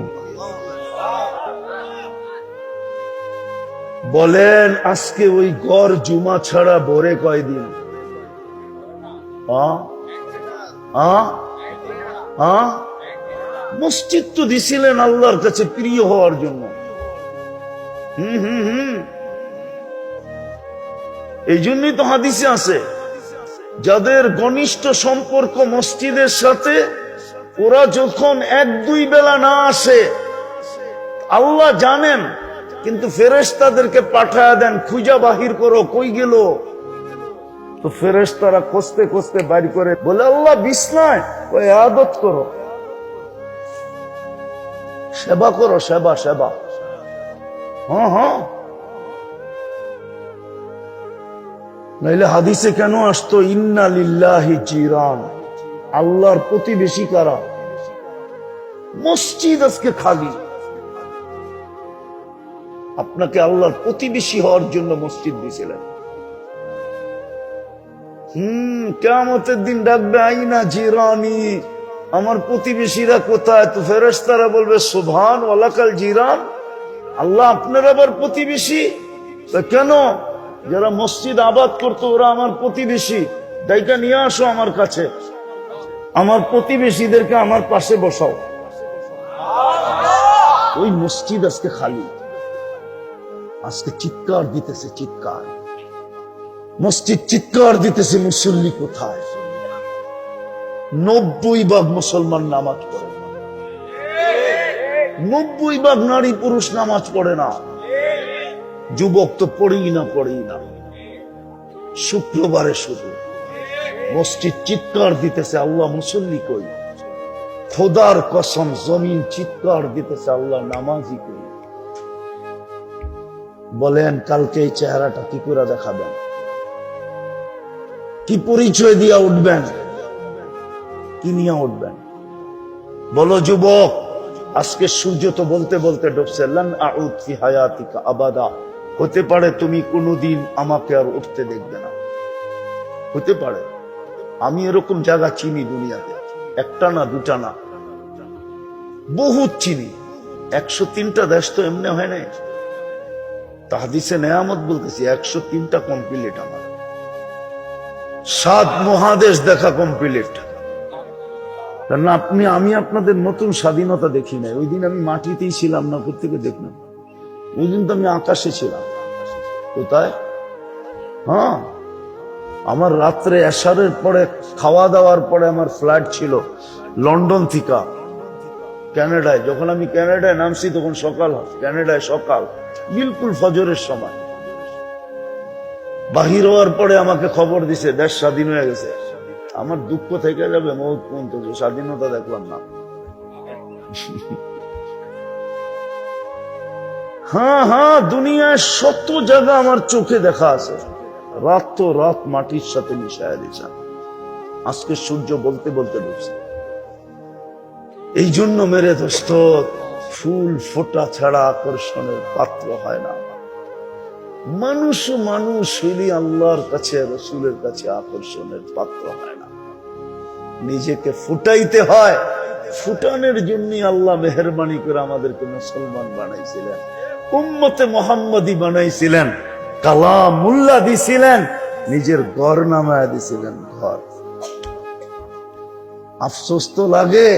বলেন আজকে ওই ঘর জুমা ছাড়া ভরে কয়দিন? মসজিদ তো দিছিলেন আল্লাহর কাছে প্রিয় হওয়ার জন্য। এই জন্যই তো হাদিসে আছে, যাদের ঘনিষ্ঠ সম্পর্ক মসজিদের সাথে, ওরা যখন 1-2 বেলা না আসে, আল্লাহ জানেন, কিন্তু ফেরেশতাদেরকে পাঠায় দেন, খুঁজা বাহির করো কই গেল। তো ফেরেশতারা খুঁজতে খুঁজতে বাইর করে বলে, আল্লাহ বিছনায়, ওই ইবাদত করো, সেবা করো, সেবা সেবা। হ্যাঁ, নাইলে হাদিসে কেন আসতো ইন্না লিল্লাহি জিরান, আল্লাহর প্রতিবেশী কারা? মসজিদ আজকে খালি। আপনাকে আল্লাহর প্রতিবেশী হওয়ার জন্য মসজিদ দিয়েছিলেন। কিয়ামতের দিন ডাকবে, আইনা জিরানি, আমার প্রতিবেশীরা কোথায়? তো ফেরেশতারা বলবে, সুবহান ওয়ালাকাল জিরান, আল্লাহ আপনার আবার প্রতিবেশী? কেন? যারা মসজিদ আবাদ করতো ওরা আমার প্রতিবেশী, দায়িকা নিয়ে আসো আমার কাছে, আমার প্রতিবেশীদেরকে আমার পাশে বসাও। ওই মসজিদ আজকে খালি, আজকে চিৎকার দিতেছে, চিৎকার, মসজিদ চিৎকার দিতেছে, মুসল্লি কোথায়? 90% মুসলমান নামাজ পড়ে না, 90% নারী পুরুষ নামাজ পড়ে না, যুবক তো পড়েই না। শুক্রবারে শুধু মসজিদ চিৎকার দিতেছে, আল্লাহ মুসল্লি কই? খোদার কসম জমিন চিৎকার দিতেছে, আল্লাহ নামাজি কই? বলেন কালকে এই চেহারাটা কি করে দেখাবেন? কি পরিচয় দিয়া উঠবেন? কি নিয়ে উঠবেন? বলো যুবক, আজকে সূর্য তো বলতে বলতে ডুবছে। লান আউদ ফি হায়াতিকা আবাদা, হতে পারে তুমি কোনোদিন আমাকে আর উঠতে দেখবে না, হতে পারে। আমি এরকম জায়গা চিনি দুনিয়াতে, একটা না দুটা না, বহুত চিনি। 103টা দেশ তো এমনি হয় নাই। তাহদিসে নেয়ামত বলতেছি 103টা কমপ্লিট আমার, 7 মহাদেশ দেখা কমপ্লিট। কারণ আমি আপনাদের নতুন স্বাধীনতা দেখি নাই। ওই দিন আমি মাটিতেই ছিলাম না, কোথেকে দেখলাম? ওই দিন তো আমি আকাশে ছিলাম। কোথায়? হ্যাঁ, আমার রাত্রে এশারের পরে খাওয়া দাওয়ার পরে আমার ফ্লাইট ছিল লন্ডন থেকে ক্যানাডায়। যখন আমি ক্যানাডায় নামছি তখন সকাল, ক্যানাডায় সকাল, বিলকুল ফজরের সময়। বাহির হওয়ার পরে আমাকে খবর দিছে দেশ স্বাধীন হয়ে গেছে। আমার দুঃখ থেকে যাবে মৌত পর্যন্ত, স্বাধীনতা দেখলাম না। হ্যাঁ, দুনিয়ায় শত জায়গা আমার চোখে দেখা আছে, রাত তো রাত মাটির সাথে মিশায় দিয়েছে। আজকে সূর্য বলতে বলতে ডুবছে। এই জন্য মেরে দোস্ত, ফুল ফোটা ছাড়া আকর্ষণের পাত্র হয় না। মানুষ হইলে আল্লাহর কাছে, রসুলের কাছে আকর্ষণের পাত্র হয় না। নিজেকে ফুটাইতে হয়। ফুটানোর জন্য আল্লাহ মেহেরবানি করে আমাদেরকে মুসলমান বানাইছিলেন, উম্মতে মোহাম্মদী বানাইছিলেন, কালামুল্লাহ দিছিলেন, নিজের ঘর নামায় দিছিলেন ঘর। আফসোস তো লাগে,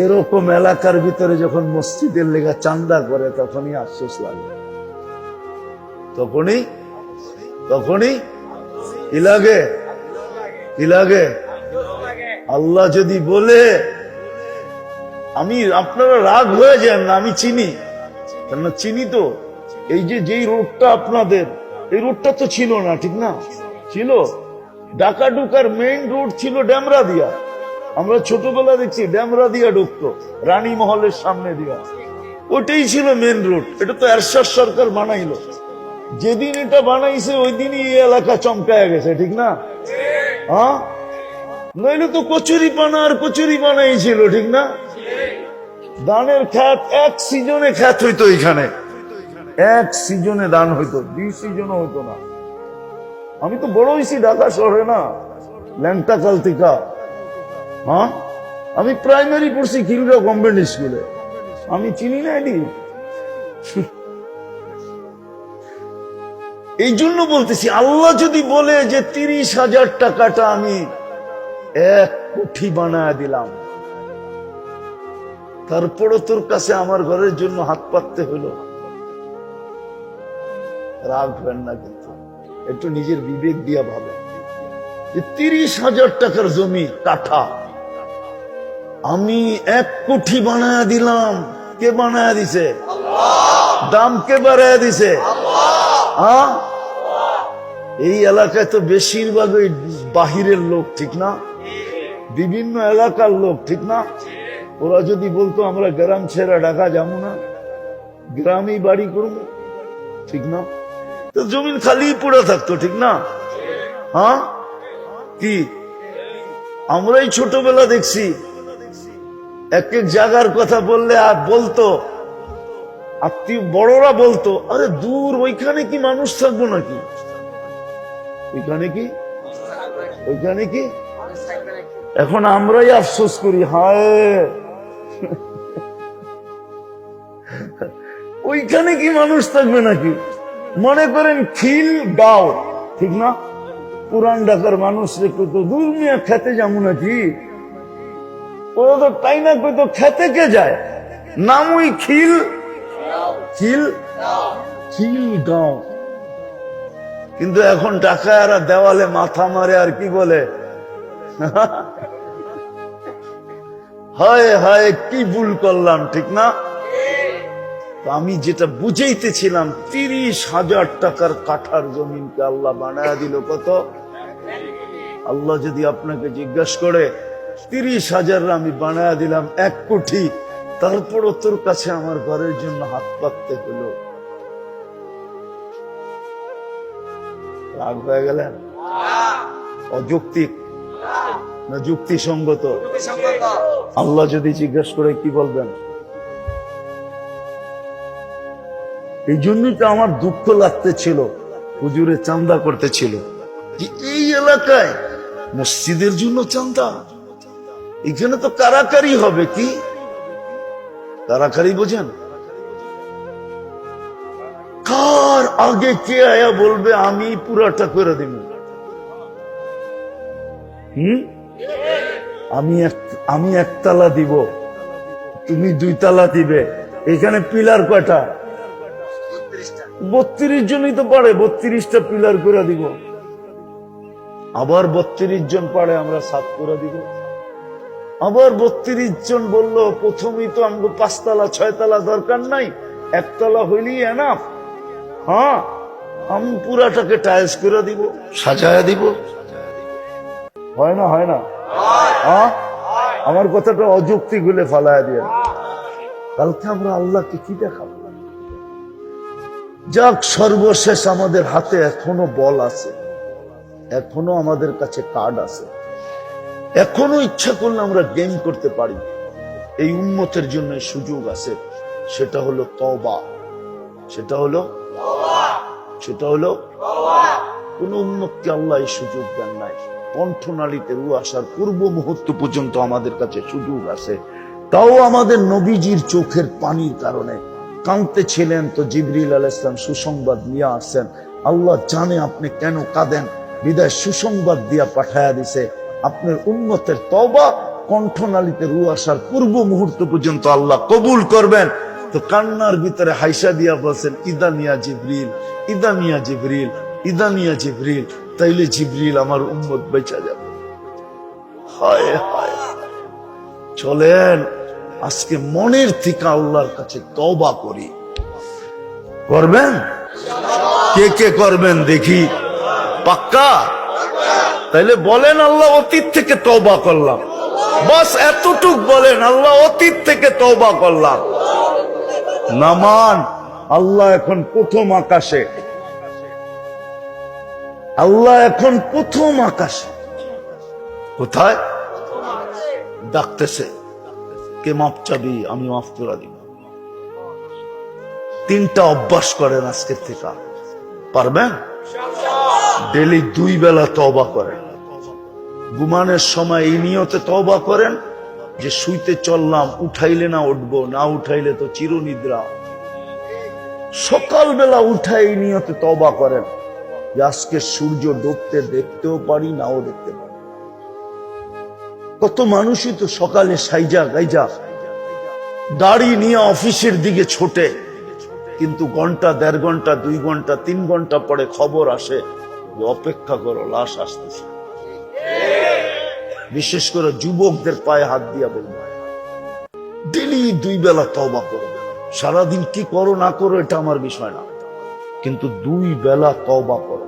এরকম এলাকার ভিতরে যখন মসজিদের লেগা চান্দা করে তখনই আফসোস লাগে, তখনই কি লাগে? কি লাগে? আল্লাহ যদি বলে, আপনারা রাগ হয়ে যান না, আমি চিনি, কেন চিনি তো। এই যেই রোডটা আপনাদের, এই রোডটা তো ছিল না, ঠিক না? ছিল ঢাকা ঢুকার মেইন রোড ছিল ডেমরা দিয়া। আমরা ছোটবেলা দেখছি ডেমরা দিয়া ঢুকতো রানী মহলের সামনে দিয়া, ওটাই ছিল মেইন রোড। এটা তো এরশাদ সরকার বানাইলো। যেদিন এটা বানাইছে ওই দিনই এই এলাকা চমকায় গেছে, ঠিক না? হ্যাঁ, নইলে তো কচুরি পানা আর কচুরি পানাই ছিল, ঠিক না? ধানের খ্যাত এক সিজনে খ্যাত হইতো এখানে, এক সিজনে ধান হইতো, 2 সিজনও হইতো না। আমি তো বড় হয়েছি ঢাকা শহরে না, ল্যাংটা কাল থেকে। হ্যাঁ, আমি প্রাইমারি পড়ছি খিলগাঁও গভর্নমেন্ট স্কুলে। আমি চিনি না এটি। এই জন্য বলতেছি, আল্লাহ যদি বলে যে 30,000 টাকাটা আমি 1 কোটি বানায় দিলাম, তারপরও তোর কাছে আমার ঘরের জন্য হাত পাততে হলো, রাগ হবেন না। কিন্তু একটু নিজের বিবেক দিয়া ভাবেন যে 30,000 টাকার জমি কাঠা আমি 1 কোটি বানায় দিলাম। কে বানায় দিছে? দাম কে বাড়ায় দিছে? হ্যাঁ, এই এলাকায় তো বেশিরভাগ ওই বাহিরের লোক, ঠিক না? বিভিন্ন এলাকার লোক, ঠিক না? ওরা যদি বলতো আমরা গ্রাম ছেড়ে ঢাকা যাবো না, গ্রামেই বাড়ি করবো, ঠিক না? তো জমিন খালি পড়ে থাকতো, ঠিক না? হ্যাঁ, কি আমরাই ছোটবেলা দেখছি, এক এক জায়গার কথা বললে আর বলতো আত্মীয় বড়রা বলতো, আরে দূর, ওইখানে কি মানুষ থাকবো নাকি? ওইখানে কি? এখন আমরাই আফসোস করি, হায় ওইখানে কি মানুষ থাকবে নাকি? মনে করেন খিল গাও, ঠিক না? পুরান ঢাকার মানুষ রেখে তো দূর নিয়ে খেতে যাবো নাকি, ও তো তাই না, কই তো খেতে কে যায়, নামই খিল খিল খিল গাও। কিন্তু এখন ঢাকায়রা দেওয়ালে মাথা মারে আর কি বলে, হায় হায় কি ভুল করলাম, ঠিক না? আমি যেটা বুঝাইতেছিলাম, 30,000 টাকার কাঠার জমিনকে আল্লাহ বানায় দিল কত? আল্লাহ যদি আপনাকে জিজ্ঞাসা করে 30,000 আমি বানায় দিলাম 1 কোটি, তারপরও তোর কাছে আমার ঘরের জন্য হাত পাততে হলো, রাগ হয়ে গেলেন? অযৌক্তিক না যুক্তিসঙ্গত? আল্লাহ যদি জিজ্ঞাসা করে কি বলবেন? এই জন্যই তো আমার দুঃখ লাগতেছিল, হুজুরে চাঁদা করতেছিল যে এই এলাকায় মসজিদের জন্য চাঁদা, এখানে তো কারাকারি হবে। কি কারাকারি বোঝেন? কার আগে কে আয়া বলবে আমি পুরাটা করে দিব, আমি একতলা দিব, তুমি 2 তালা দিবে। এখানে পিলার কয়টা? 32 জনই তো পারে, 32টা পিলার করে দিব। আবার 32 জন পারে, আমরা 7 করে দিব। আবার 32 জন বললো প্রথমেই তো আমাকে 5 তালা 6 তালা দরকার নাই, 1 তালা হইলেই এনাফ। হ্যাঁ, আমি পুরাটাকে টাইলস করে দিব, সাজায়া দিব। হয় না? হয় না? হ্যাঁ, আমার কথাটা অযৌক্তিক হলে ফালায়া দিয়ে, কালকে আমরা আল্লাহকে কি দেখাবো? যাক, সর্বশেষ আমাদের হাতে এখনো বল আছে, এখনো আমাদের কাছে কার্ড আছে, এখনো ইচ্ছা করলে আমরা গেম করতে পারি। এই উম্মতের জন্য সুযোগ আছে, সেটা হলো তওবা। সেটা হলো কোন উম্মতকে আল্লাহ এই সুযোগ দেন নাই। কণ্ঠনালীতে রু আসার পূর্ব মুহূর্ত পর্যন্ত আমাদের কাছে সুযোগ আছে। তাও আমাদের নবীজির চোখের পানির কারণে কাঁদতেছিলেন, তো জিবরিল আলাইহিস সালাম সুসংবাদ নিয়ে আসছেন। আল্লাহ জানে আপনি কেন কাঁদেন, বিদায় সুসংবাদ দিয়া পাঠায়া দিছে আপনার উম্মতের তওবা কণ্ঠনালীতে রু আসার পূর্ব মুহূর্ত পর্যন্ত আল্লাহ কবুল করবেন। তো কান্নার ভিতরে হাইসা দিয়া বলছেন, ইদানিয়া জিবরিল, ইদানিয়া জিবরিল, ইদানিয়া জিবরিল। তাইলে জিবরিল আমার উম্মত বেঁচে যাবে। হায় হায়, চলেন আজকে মনের থেকে আল্লাহর কাছে তওবা করি। করবেন? কে কে করবেন দেখি? পাক্কা? তাইলে বলেন, আল্লাহ অতীত থেকে তওবা করলাম। বাস এতটুক বলেন, আল্লাহ অতীত থেকে তওবা করলাম। নামান, আল্লাহ এখন প্রথম আকাশে, আল্লাহ এখন প্রথম আকাশে। কোথায়? ডাকতেছে, কে মাপ চাবি? আমি মাফ করে দিব। 3টা অভ্যাস করেন আজকের থেকে, পারবেন? ডেলি 2 বেলা তওবা করেন। ঘুমানোর সময় এই নিয়তে তওবা করেন যে শুইতে চললাম, উঠাইলে না উঠবো, না উঠাইলে তো চিরনিদ্রা। সকালবেলা উঠাই এই নিয়তে তওবা করেন যে আজকে সূর্য ডুবতে দেখতেও পারি, নাও দেখতে পারি। কত মানুষই তো সকালে সাইজা গাইজা গাড়ি নিয়ে অফিসের দিকে ছোটে, কিন্তু ঘন্টা 1.5 ঘন্টা 2 ঘন্টা 3 ঘন্টা পরে খবর আসে যে অপেক্ষা করো, লাশ আসতেছে। বিশেষ করে যুবকদের পায়ে হাত দিয়া বলবো, ডেলি 2 বেলা তওবা করো। সারাদিন কি করো না করো এটা আমার বিষয় না, কিন্তু 2 বেলা তওবা করো।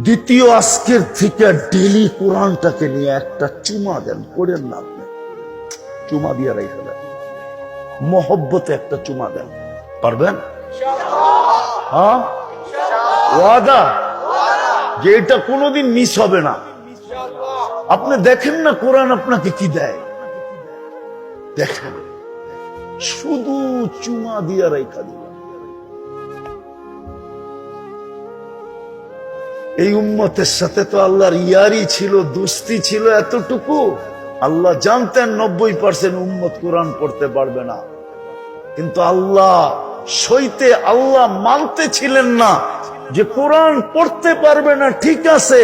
দ্বিতীয়, আজকের থেকে ডেলি কোরআনটাকে নিয়ে একটা চুমা দেন। করেন না আপনি, চুমা দিয়ে রেখে দেন, মহব্বতে একটা চুমা দেন। পারবেন? হ্যাঁ, ওয়াদা যে এটা কোনোদিন মিস হবে না। আপনি দেখেন না কোরআন আপনাকে কি দেয়, দেখেন, শুধু চুমা দিয়া রেখা দিল। এই উম্মতের সাথে তো আল্লাহর ইয়ারি ছিল, দোস্তি ছিল এতটুকু। আল্লাহ জানতেন 90% উম্মত কোরআন পড়তে পারবে না, কিন্তু আল্লাহ সইতে আল্লাহ মানতে ছিলেন না যে কোরআন পড়তে পারবে না, ঠিক আছে,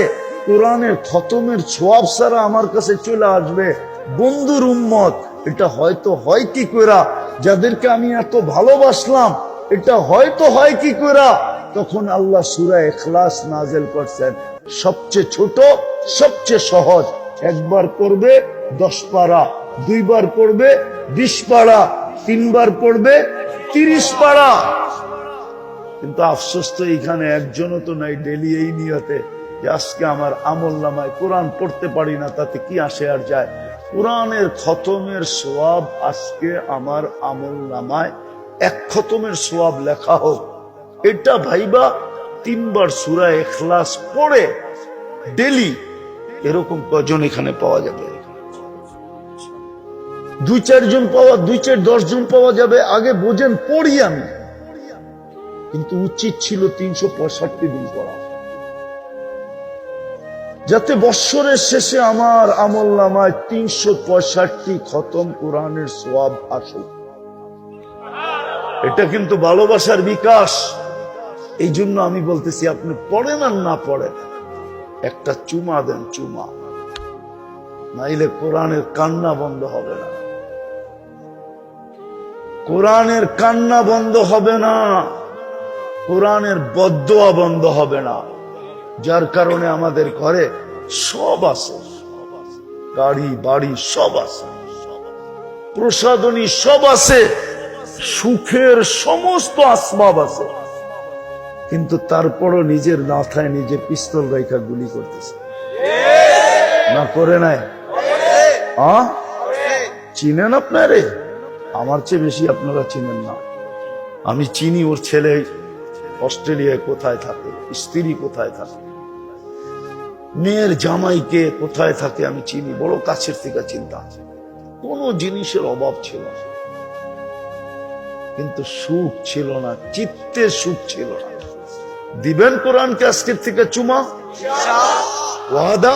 কোরআনের খতমের ছোয়াব ছাড়া আমার কাছে চলে আসবে বন্ধুর উম্মত, এটা হয়তো হয় কি কইরা, যাদেরকে আমি এত ভালোবাসলাম এটা হয়তো হয় কি কইরা। তখন আল্লাহ সূরা ইখলাস নাযিল করছেন, সবচেয়ে ছোট, সবচেয়ে সহজ। একবার পড়বে 10 পারা, দুইবার পড়বে 20 পারা, তিনবার পড়বে 30 পারা। কিন্তু আফসোস তো এখানে একজনও তো নাই ডেলি এই নিয়তে যে আজকে আমার আমল নামায় কোরআন পড়তে পারি না, তাতে কি আসে আর যায়, কোরআনের খতমের সওয়াব আজকে আমার আমল নামায় 1 খতমের সওয়াব লেখা হোক, এটা ভাইবা 3 বার সূরা ইখলাস পড়ে ডেলি, এরকম কজন এখানে পাওয়া যাবে? 2-4 জন পাওয়া, 2-4-10 জন পাওয়া যাবে। আগে বোঝেন পড়ি আমি, কিন্তু উচিত ছিল 365 দিন পড়া, যাতে বৎসরের শেষে আমার আমল নামায় 365 খতম কোরআনের সওয়াব আসুক। এটা কিন্তু ভালোবাসার বিকাশ। এই জন্য আমি বলতেছি, আপনি পড়েন আর না পড়েন, একটা চুমা দেন, চুমা, নাইলে কোরআনের কান্না বন্ধ হবে না, কোরআনের কান্না বন্ধ হবে না, কোরআনের বদদোয়া বন্ধ হবে না। যার কারণে আমাদের ঘরে সব আছে, গাড়ি বাড়ি সব আছে, প্রসাদনী সব আছে, সুখের সমস্ত আসবাব আছে, কিন্তু তারপরও নিজের মাথায় নিজে পিস্তল রেখা গুলি করতেছে না, করে নাই? চিনেন আপনারে? আমার চেয়ে বেশি আপনারা চিনেন না। আমি চিনি ওর ছেলে অস্ট্রেলিয়ায় কোথায় থাকে, স্ত্রী কোথায় থাকে, মেয়ের জামাইকে কোথায় থাকে আমি চিনি, বড় কাছের থেকে চিন্তা। কোন জিনিসের অভাব ছিল না, কিন্তু সুখ ছিল না, চিত্তে সুখ ছিল না। দিবেন কোরআনকে আজকের থেকে চুমা? ওয়াদা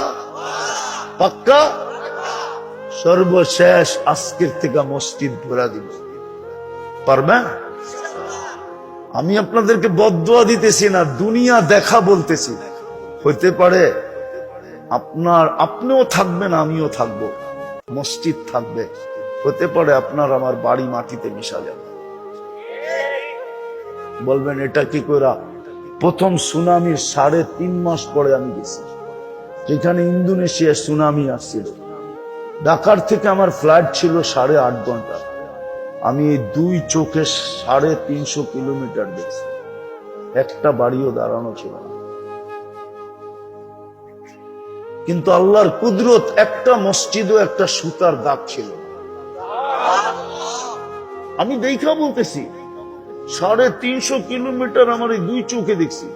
পাক্কা? সর্বশেষ আজকের থেকে মসজিদ ভরা দিব, পারবেন? আমি আপনাদেরকে বদদোয়া দিতেছি না, দুনিয়া দেখা বলতেছি। হইতে পারে আপনিও থাকবেন, আমিও থাকবো, মসজিদ থাকবে, হতে পারে আপনার আমার বাড়ি মাটিতে মিশা যাবে। বলবেন এটা কি কইরা? প্রথম সুনামির 3.5 মাস পরে আমি গেছি, যেখানে ইন্দোনেশিয়া সুনামি আসছিল। ঢাকার থেকে আমার ফ্লাইট ছিল 8.5 ঘন্টা। আমি 2 চোখে 350 কিলোমিটার দেখছি, একটা বাড়িও দাঁড়ানো ছিল না। কিন্তু আল্লাহর কুদরত, একটা মসজিদও একটা সুতার দাগ ছিল। আমি দেখা বলতেছি, 350 কিলোমিটার আমার এই 2 চোখে দেখছি।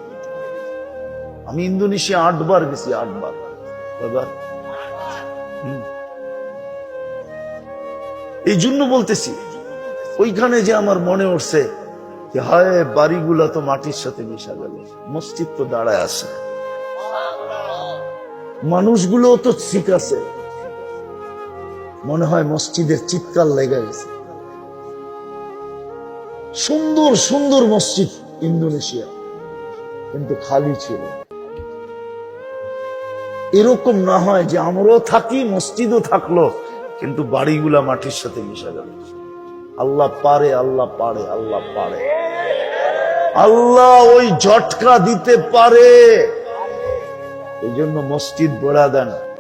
আমি ইন্দোনেশিয়া 8 বার গেছি, 8 বার। এই জন্য বলতেছি, ওইখানে যে আমার মনে উঠছে যে হায়, বাড়িগুলা তো মাটির সাথে মিশা গেল, মসজিদ তো দাঁড়ায় আছে, মানুষগুলো তো ঠিক আছে, মনে হয় মসজিদের চিৎকার লেগে গেছে। সুন্দর সুন্দর মসজিদ ইন্দোনেশিয়া, কিন্তু খালি ছিল। এরকম না হয় যে আমরাও থাকি, মসজিদও থাকলো, কিন্তু বাড়িগুলা মাটির সাথে মিশা গেল। আল্লাহ পারে, আল্লাহ পারে, আল্লাহ পারে, আল্লাহ ওই ঝটকা দিতে পারে। এই জন্য মসজিদ ভরা দেন।